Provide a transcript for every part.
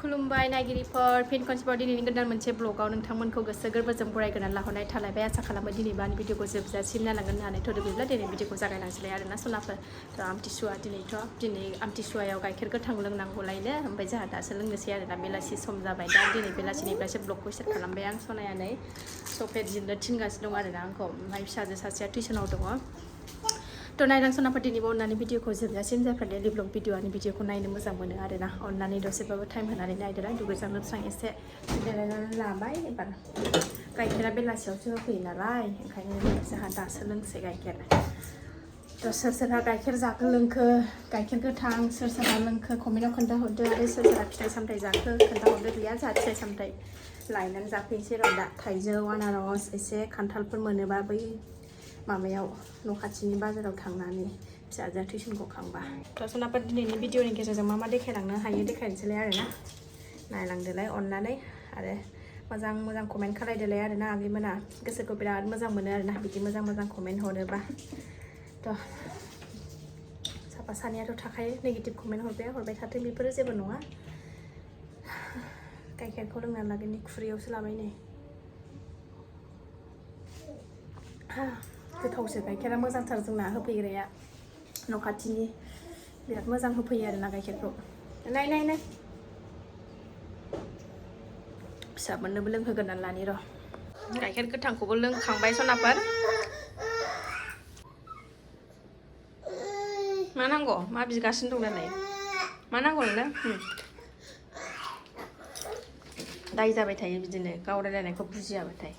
खुलुमबाय नायगिरिफोर फिन खनसेबाव दिनैनि गोदान मोनसे ब्लगाव नोंथांमोनखौ गोसो गोरबोजों बरायग्रोनानै लाहरनाय थालायबाय आसा खालामो दिनैबानि भिडिअखौ जोबजासिम नायलांगोन होननानै थ'दोब्ला दिनै भिडिअखौ जागायलांसैलाय आरोना सनाफोर आमथिसुवा दिनै आमथिसुवायाव गाइखेर गोथां लोंनांगौलायनो ओमफ्राय जोंहा दासो लोंनोसै आरोना बेलासि सम जाबाय दा दिनै बेलासिनिफ्रायसो ब्लगखौ स्टार्ट खालामबाय आं सनाया नै चक्लेट जिरनो थिनगासिनो दं आरोना आंखौ ओमफ्राय फिसाजो सासेया टिउसनाव दङ थ' नायलां सनाफोर दिनैबो अननानै भिडिअखौ जोबजासिम जायफ्रा डेलि ब्लग भिडिअखौ नायनो मोजां मोनो आरोना अननानै दसेबाबो टाइम होनानै नायदोला दुगैस्रां लोबस्रां एसे देलायनानै लाबाय एबार गाइखेरा बेलासियावसो होफैयो नालाय ओंखायनो जोंहा दासो लोंसै गाइखेर थ' सोर सोरहा गाइखेर जाखो लोंखो गाइखेर गोथां सोर सोरहा लोंखो कमेन्टआव खोन्थाहरदो आरो सोर सोरहा फिथाइ सामथाइ जाखो खोन्थाहरदो गैया जोंहा फिथाइ सामथाइ लायनानै जाफैनोसै र' दा थाइजौ आनारस एसे खान्थालफोर मोनोबा बै माबायाव न' खाथिनि बाजाराव थांनानै फिसाजोआ टिउसनखौ खांबा थ' सनाफोर दिनैनि भिडिअनि गेजेरजों मा देखायलांनो हायो देखायनोसैलाय आरोना नायलांदोलाय अननानै आरो मोजां मोजां कमेन्ट खालायदोलाय आरोना आगैमोना गोसोखौ बिराद मोजां मोनो आरोना बिदि मोजां मोजां कमेन्ट हरोबा थ' साफा सानैयाथ' थाखायो नेगेटिभ कमेन्ट हरबाय थाथों बेफोरो जेबो नङा गाइखेरखौ लोंनानै लागोननि खुरैयावसो लाबाय नै गोथावसो गाइखेरा मोजांथार जोंना होफैग्राया न' खाथिनि बिराद मोजां होफैयो आरोना गाइखेरखौ नाय फिसाफोरनोबो लोंहोग्रोनानै लानि र' गाइखेर गोथांखौबो लोंखांबाय सनाफोर मा नांगौ मा बिगासिनो दं नालाय मा नांगौ नोंनो दाय जाबाय थायो बिदिनो गाव रायलायनायखौ बुजियाबाथाय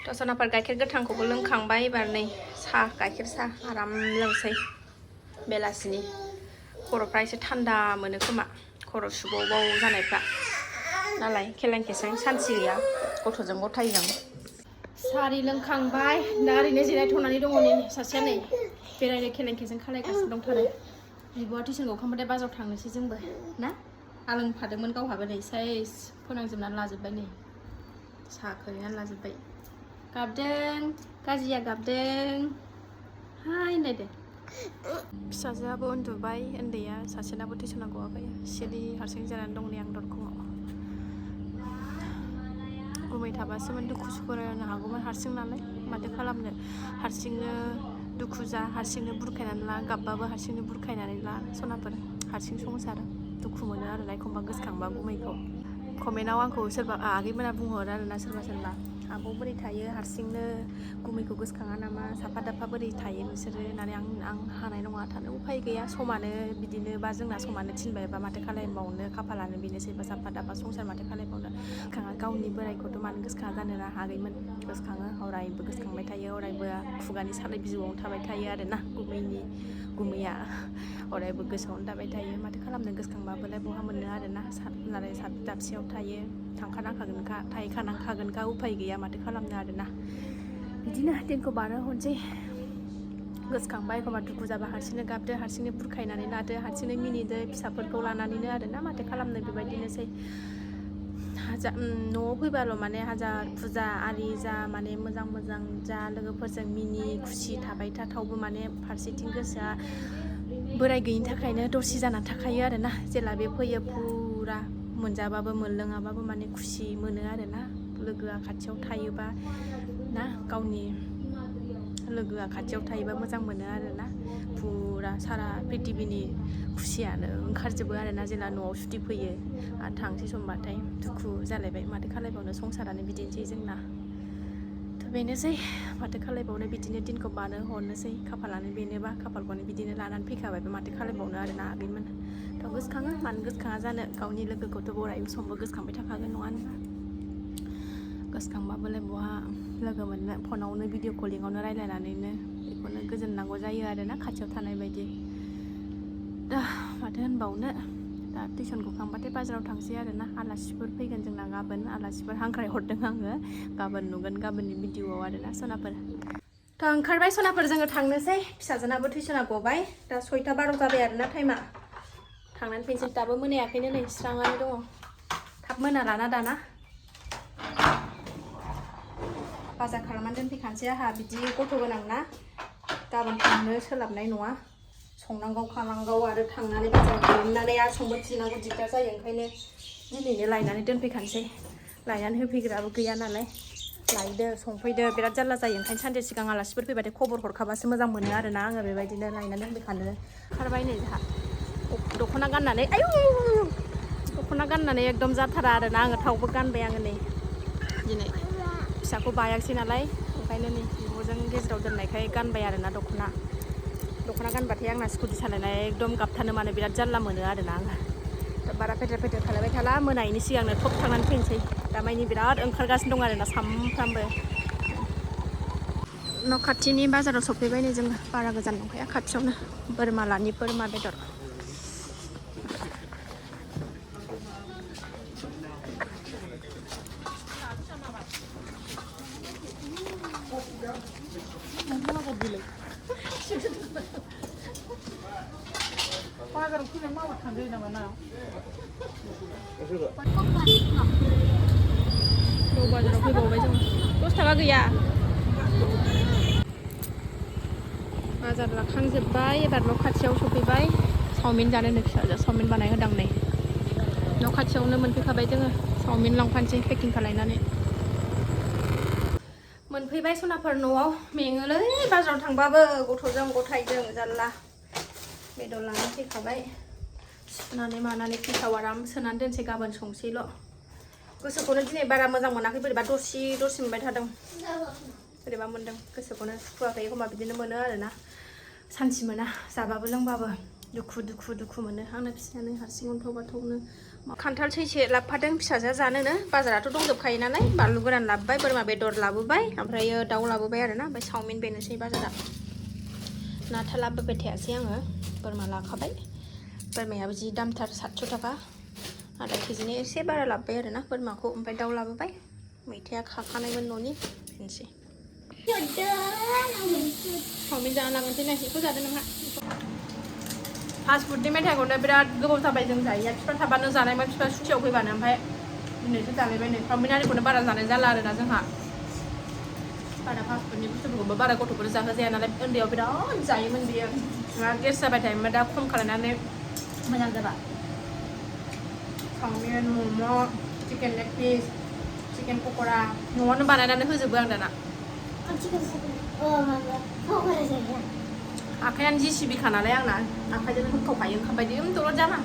थ' सनाफोर गाइखेर गोथांखौबो लोंखांबाय एबार नै गाइखेर साहा आराम लोंसै बेलासिनि खर'फ्रा एसे थान्दा मोनो खोमा खर' सुबाव जानायफ्रा नालाय खेलें खेसें सान्थि गैया गथ'जों गथायजों सारि लोंखांबाय दा ओरैनो जिरायथ'नानै दङ नै सासेया नै बेरायनो खेलें खेसें खालायगासिनो दंथारो बिब'आ टिउसन गखांबाथाय बाजाराव थांनोसै जोंबो ना आलोंफादोंमोन गावहाबो नै साइज फोनांजोबनानै लाजोब्बाय नै साहा खोरिनानै लाजोब्बाय गाबदों गाजिया गाबदों हाय होनलायदो फिसाजोआबो उन्दुबाय उन्दैया सासेनाबो टिउसना गवाखै सिरि हारसिं जानानै दं नै आं दरखङाव गुमै थाबासोमोन दुखु सुखु रायलायनो हागौमोन हारसिं नालाय माथो खालामनो हारसिंनो दुखु जा हारसिंनो बुरखायनानै ला गाबबाबो हारसिंनो बुरखायनानै ला सनाफोर हारसिं संसार दुखु मोनो आरोना एखमबा गोसोखांबा गुमैखौ कमेन्टआव आंखौ सोरबा आगैमोना बुंहरो आरोना सोरबा आब' बोरै थायो हारसिंनो गुमैखौ गोसोखाङा नामा साफा दाफा बोरै थायो नोंसोरो होननानै आं हानाय नङा थानो उफाय गैया समानो बिदिनो बा जोंना समानो थिनबायबा माथो खालामबावनो खाफालानो बेनोसैबा साफा दाफा संसार माथो खालामबावनो गोसोखाङा गावनि बोरायखौथ' मानो गोसोखाङा जानो ना आगैमोन गोसोखाङो अरायबो गोसोखांबाय थायो अरायबो खुगानि सालाय बिजौआवनो थाबाय थायो आरोना गुमैया अरायबो गोसोआवनो थाबाय थायो माथो खालामनो गोसोखांबाबोलाय बहा मोननो आरोना नालाय दाबसेयाव थायो थाहैखानांखागोनखा उफाय गैया माथो खालामनो आरोना बिदिनो दिनखौ बारहोहरनोसै गोसोखांबा एखमबा दुखु जाबा हारसिंनो गाबदो हारसिंनो बुरखायनानै लादो हारसिंनो मिनिदो फिसाफोरखौ लानानैनो आरोना माथो खालामनो बेबायदिनोसै न'आव फैबाल' माने हाजार फुजा आरि जा माने मोजां जा लोगोफोरजों मिनि खुसि थाबाय थाथावबो माने फारसेथिं गोसोआ बोराय गैयिनि थाखायनो दरसि जानानै थाखायो आरोना जेला बे फैयो फुरा मोनजाबाबो मोनलोङाबाबो माने खुसि मोनो आरोना लोगोआ खाथियाव थायोबा ना गावनि लोगोआ खाथियाव थायोबा मोजां मोनो आरोना फुरा सारा प्रिथिबिनि खुसियानो ओंखारजोबो आरोना जेला न'आव सुथि फैयो आरो थांसै समबाथाय दुखु जालायबाय माथो खालायबावनो संसारानो बिदिनोसै जोंना थ' बेनोसै माथो खालायबावनो बिदिनो दिनखौ हरनोसै खाफालानो बेनोबा खाफालखौनो बिदिनो लानानै फैखाबायबा माथो खालायबावनो आरोना आगैमोन थ' गोसोखाङो मानो गोसोखाङा जानो गावनि लोगोखौथ' अराय समबो गोसोखांबाय थाखागोन नङा होनबा गोसोखांबाबोलाय बहा लोगो मोननो फनावनो भिडिअ कलिङावनो रायलायनानैनो बेखौनो गोजोननांगौ जायो आरोना खाथियाव थानाय बायदि दा माथो होनबावनो दा टिउसन गखांबाथाय बाजाराव थांसै आरोना आलासिफोर फैगोन जोंना गाबोन आलासिफोर हांख्राय हरदों आङो गाबोन नुगोन गाबोननि भिडिअआव आरोना सनाफोर थ' ओंखारबाय सनाफोर जोङो थांनोसै फिसाजोनाबो टिउसना गबाय दा 6टा 12 जाबाय आरोना टाइमा थांनानै फैनोसै दाबो मोनायाखैनो नै स्राङानो दङ थाब मोनालाना दाना बाजार खालामनानै दोनफैखानोसै आंहा बिदि गथ' गोनां ना गाबोन थांनो सोलाबनाय नङा संनांगौ खानांगौ आरो थांनानै बाजार खालामनानै आरो संबो थिनांगौ दिगदार जायो ओंखायनो दिनैनो लायनानै दोनफैखानोसै लायनानै होफैग्राबो गैया नालाय लायदो संफैदो बिराद जारला जायो ओंखायनो सानसे सिगां आलासिफोर फैबाथाय खबर हरखाबासो मोजां मोनो आरोना आङो बेबायदिनो लायनानै दोनफैखानो ओंखारबाय नै जोंहा दख'ना गाननानै आयु दख'ना गाननानै एकदम जाथारा आरोना आङो थावबो गानबाय आङो नै दिनै फिसाखौ बायाखिसै नालाय ओंखायनो नै बिब'जों गेजेराव दोननायखाय गानबाय आरोना दख'ना गानबाथाय आंना स्कुटि सालायनाय एकदम गाबथानो मानो बिराद जारला मोनो आरोना आङो बारा फेथेर खालायबाय थाला मोनायैनि सिगांनो थब थांनानै फैनोसै दामानि बिराद ओंखारगासिनो दं आरोना सामफ्रामबो न' खाथिनि बाजाराव सफैबाय नै जोङो बारा गोजान नंखाया खाथियावनो बोरमालानि बोरमा बेदर बाजाराव फैनाय माबा थांजायो नामा ना बाजाराव फैबावबाय जों 10 थाखा गैया बाजार लाखांजोब्बाय एबार न' खाथियाव सफैबाय चावमिन जानो नो फिसाजो चावमिन बानायहोदां नै न' खाथियावनो मोनफैखाबाय जोङो चावमिन लांफानोसै पेकिं खालायनानै मोनफैबाय सनाफोर न'आव मेङोलै बाजाराव थांबाबो गथ'जों गथायजों जारला बेदर लानानै फैखाबाय सुनानै मानानै फैसाव आराम सोनानै दोनसै गाबोन संसैल' गोसोखौनो दिनै बारा मोजां मोनाखै बोरैबा दरसि मोनबाय थादों बोरैबा मोनदों गोसोखौनो सुखुवाखै एखमबा बिदिनो मोनो आरोना सान्थि मोना जाबाबो लोंबाबो दुखु मोनो आंना फिसायानो हारसिं अन्थाव खान्थाल सैसे लाबोफादों फिसाजोआ जानोनो बाजाराथ' दंजोबखायो नालाय बानलु गोरान लाबोबाय बोरमा बेदर लाबोबाय ओमफ्रायो दाउ लाबोबाय आरोना ओमफ्राय चावमिन बेनोसै बाजारा नाथा लाबोबाय थायासै आङो बोरमा लाखाबाय बोरमायाबो जि दामथार 700 थाखा आधा केजिनि एसे बारा लाबोबाय आरोना बोरमाखौ ओमफ्राय दाउ लाबोबाय मैथाया खाखानायमोन न'नि बेनोसै चावमिन जाना लांनोसै नै बेखौ जादो नोंहा फास्ट फुडनि मेथाइखौनो बिराद गोबाव जाबाय जों जायैया बिफा थाबानो जानायमोन बिफा सुटियाव फैबानो ओमफ्राय दिनैसो जालायबाय नै चावमिन आरिखौनो बारा जानाय जाला आरोना जोंहा बारा फास्ट फुडनि बुस्थुफोरखौबो बारा गथ'फोर जाहोजाया नालाय उन्दैयाव बिराद जायोमोन बियो बिराद गेस जाबाय थायोमोन दा खम खालायनानै मोजां जाबा चावमिन मम' चिकेन लेग पिस चिकेन पक'रा न'आवनो बानायनानै होजोबो आं दाना आखायानो जिसिबिखा नालाय आंना आखाइजोंनो होखावखायो ओंखाम बायदि दलद जाना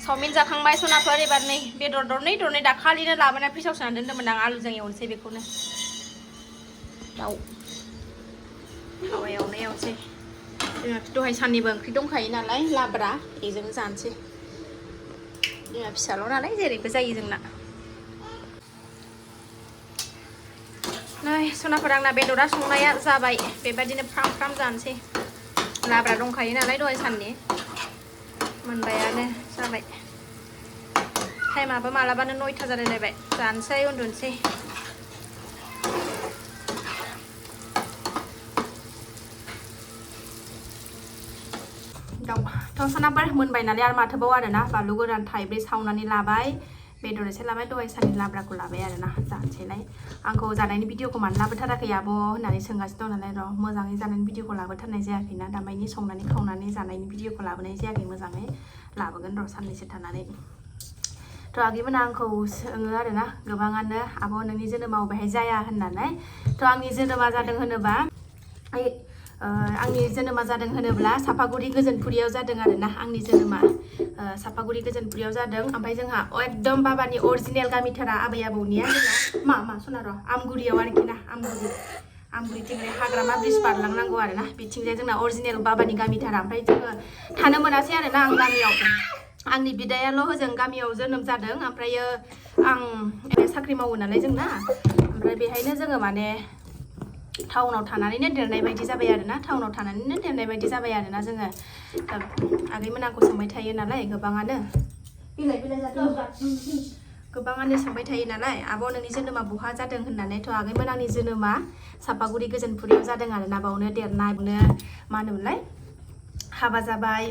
चावमिन जाखांबाय सनाफोर एबार नै बेदर दरनै दाखालिनो लाबोनाय फ्रिजाव सोनानै दोन्दोंमोन आं आलुजों एवनोसै बेखौनो दाउ थावायावनो एवनोसै जोंना दहाय साननिबो ओंख्रि दंखायो नालाय लाब्रा बेजोंनो जानोसै जोंना फिसाल' नालाय जेरैबो जायो जोंना नै सनाफोर आंना बेदरा संनाया जाबाय बेबायदिनो फ्राम जानोसै लाब्रा दंखायो नालाय दहाय साननि मोनबायानो जाबाय टाइमाबो मालाबानो 9ता जालायलायबाय जानोसै उन्दुनोसै दाउ सनाफोर मोनबाय नालाय आरो माथोबाव आरोना बानलु गोरान थाइब्रै सावनानै लाबाय बेदर एसे लाबाय दहाय साननि लाब्राखौ लाबाय आरोना जानोसैलाय आंखौ जानायनि भिडिअखौ मानो लाबोथाराखै आब' होननानै सोंगासिनो दं नालाय र' मोजाङै जानायनि भिडिअखौ लाबोथारनाय जायाखैना दामानि संनानै खावनानै जानायनि भिडिअखौ लाबोनाय जायाखै मोजाङै लाबोगोन र' साननैसो थानानै थ' आगैमोना आंखौ सोङो आरोना गोबाङानो आब' नोंनि जोनोमा बबेहाय जाया होननानै थ' आंनि जोनोमा जादों होनोबा आंनि जोनोमा जादों होनोब्ला सापागुरि गोजोनपुरियाव जादों आरोना आंनि जोनोमा सापागुरि गोजोनपुरियाव जादों ओमफ्राय जोंहा एकदम बाबानि अरिजिनेल गामिथारा आबै आबौनिया जोंना मा सना र' आमगुरियाव आरोखि ना आमगुरिथिंजाय हाग्रामा ब्रिज बारलांनांगौ आरोना बिथिंजाय जोंना अरिजिनेल बाबानि गामिथारा ओमफ्राय जोङो थानो मोनासै आरोना आं गामियाव आंनि बिदायाल' होजों गामियाव जोनोम जादों ओमफ्रायो आं साख्रि मावो नालाय जोंना ओमफ्राय बेहायनो जोङो माने टाउनाव थानानैनो देरनाय बायदि जाबाय आरोना जोङो आगैमोन आंखौ सोंबाय थायो नालाय गोबाङानो सोंबाय थायो नालाय आब' नोंनि जोनोमा बहा जादों होननानैथ' आगैमोन आंनि जोनोमा सापागुरि गोजोनपुरियाव जादों आरोना बावनो देरनाय बावनो मा होनोमोनलाय हाबा जाबाय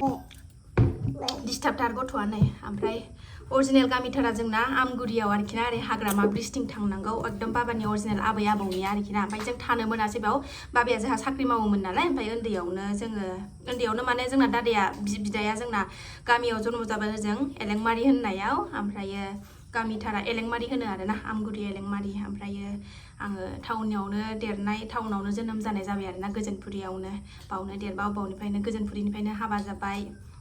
डिस्टार्बथार गथ'आ नै ओमफ्राय अरिजिनेल गामिथारा जोंना आमगुरियाव आरोखि ना ओरै हाग्रामा ब्रिजथिं थांनांगौ एकदम बाबानि अरिजिनेल आबै आबौनि आरोखि ना ओमफ्राय जों थानो मोनासै बेयाव बाबाया जोंहा साख्रि मावोमोन नालाय ओमफ्राय उन्दैयावनो माने जोंना दादाया बिदाया जोंना गामियाव जन्म जाबाय ओजों एलेंमारि होननायाव ओमफ्रायो गामिथारा एलेंमारि होनो आरोना आमगुरि एलेंमारि ओमफ्रायो आङो टाउनावनो देरनाय टाउनावनो जोनोम जानाय जाबाय आरोना गोजोनपुरियावनो बावनो देरबा बावनिफ्रायनो गोजोनपुरिनिफ्रायनो हाबा जाबाय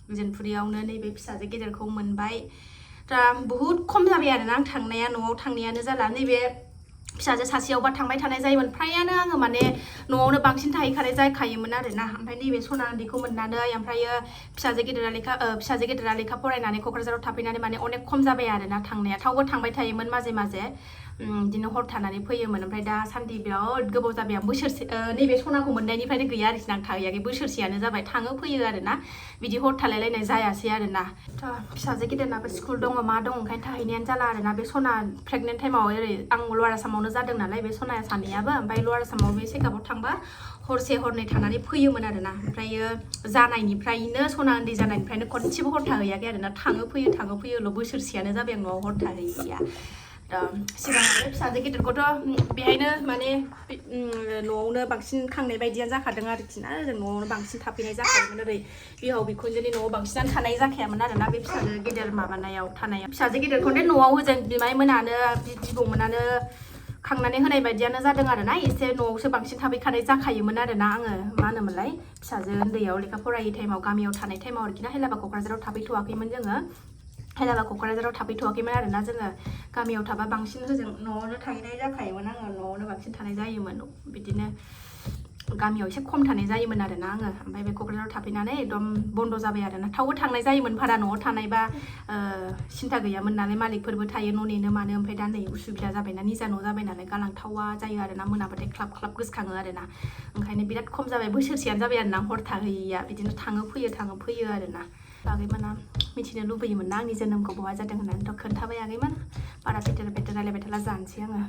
गोजोनपुरियावनो नैबे फिसाजो गेदेरखौ मोनबाय दा बहुद खम जाबाय आरोना आं थांनाया न'आव थांनायानो जाला नैबे फिसाजो सासेयावबा थांबाय थानाय जायोमोन फ्रायानो आङो माने न'आवनो बांसिन थाहैखानाय जाखायोमोन आरोना ओमफ्राय नैबे सना उन्दैखौ मोननानै ओमफ्रायो फिसाजो गेदेरा लेखा फरायनानै क'क्राझाराव थाफैनानै माने अनेक खम जाबाय आरोना थांनाया थावबो थांबाय थायोमोन माजे माजे बिदिनो हर थानानै फैयोमोन ओमफ्राय दासान्दि बिराद गोबाव जाबाय आं बोसोरसे नैबे सनाखौ मोननायनिफ्रायनो गैया आरोखि आं थाहैयाखै बोसोरसेयानो जाबाय थाङो फैयो आरोना बिदि हर थालायलायनाय जायासै आरोना फिसाजो गेदेरनाबो स्कुल दङ मा दङ ओंखायनो थाहैनायानो जाला आरोना बे सना प्रेगनेन्ट टाइमाव ओरै आं लवार आसामावनो जादों नालाय बे सनाया सानैयाबो ओमफ्राय लवार आसामाव बे चेकआपआव थांबा हरसे हरनै थानानै फैयोमोन आरोना ओमफ्रायो जानायनिफ्रायनो सना उन्दै जानायनिफ्रायनो खनसेबो हर थाहैयाखै आरोना थाङो फैयोल' बोसोरसेयानो जाबाय आं न'आव हर थाहैया सिगाङावनो फिसाजो गेदेरखौथ' बेहायनो माने न'आवनो बांसिन खांनाय बायदियानो जाखादों आरोखि ना जों न'आवनो बांसिन थाफैनाय जाखायोमोन ओरै बिहाव बिखुनजोनि न'आव बांसिनानो थानाय जाखायामोन आरोना बे फिसाजो गेदेर माबानायाव थानाया फिसाजो गेदेरखौनो न'आव होजों बिमायमोनानो बिबौमोनानो खांनानै होनाय बायदियानो जादों आरोना एसे न'आवसो बांसिन थाफैखानाय जाखायोमोन आरोना आङो मा होनोमोनलाय फिसाजो उन्दैयाव लेखा फरायै टाइमाव गामियाव थानाय टाइमाव आरोखि ना हेलाबा क'क्राझाराव थाफैथ'वाखैमोन जोङो हेलाबा क'क्राझाराव थाफैथ'वाखैमोन आरोना जोङो गामियाव थाबा बांसिन होजों न'आवनो थाहैनाय जाखायोमोन आङो न'आवनो बांसिन थानाय जायोमोन बिदिनो गामियाव एसे खम थानाय जायोमोन आरोना आङो ओमफ्राय बे क'क्राझाराव थाफैनानै एकदम बन्द' जाबाय आरोना थावबो थांनाय जायोमोन भारा न'आव थानायबा सिन्था गैयामोन नालाय मालिकफोरबो थायो न' नेनो मानो ओमफ्राय दा नै उसुबिदा जाबायना निजा न' जाबाय नालाय गालांथावा जायो आरोना मोनाबाथाय ख्लाब ख्लाब गोसोखाङो आरोना ओंखायनो बिराद खम जाबाय बोसोरसेयानो जाबाय आरोना हर थाहैया बिदिनो थाङो फैयो आरोना आगैमोना मिथिनो लुबैयोमोन ना आंनि जोनोमखौ बहा जादों होननानैथ' खोन्थाबाय आगैमोन बारा बेटेर रायलायबाय थाला जानोसै आङो